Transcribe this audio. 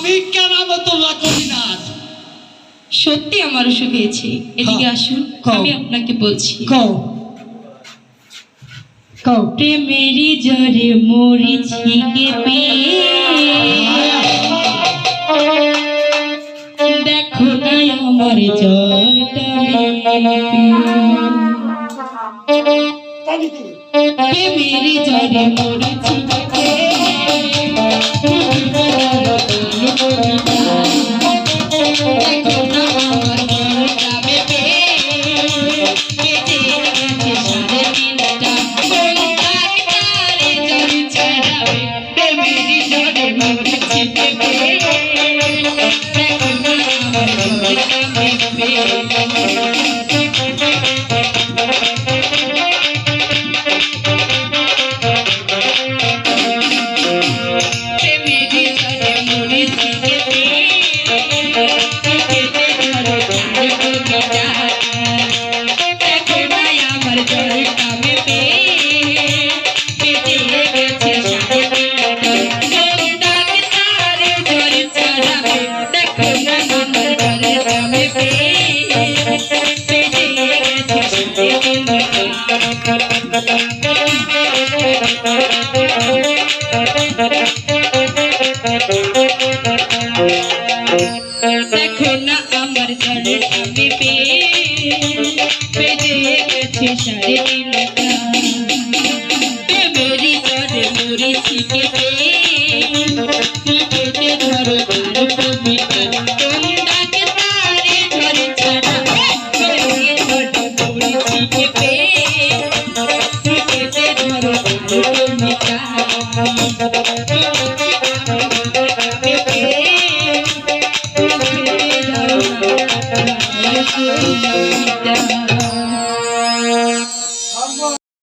আমি কেরামতুল্লাহ করি না। সত্যি আমার অসুখ হয়েছে, এদিকে আসুন, আমি আপনাকে বলছি। প্রেমেরই জ্বরে মরিছি কেঁপে, দেখো না আমার জ্বরটা, প্রেমেরই জ্বরে মরিছি কেঁপে, দেখো না আমার জ্বরে আমি বেজে গেছে সাড়ে তিনটা, প্রেমেরই জ্বরে মরিছি কেঁপে, পেটে ধরো তার কবিতা, কোন ডাক্তারে ধরে ছাড়া, প্রেমেরই জ্বরে মরিছি কেঁপে, পেটে ধরো তার কবিতা। Yeah.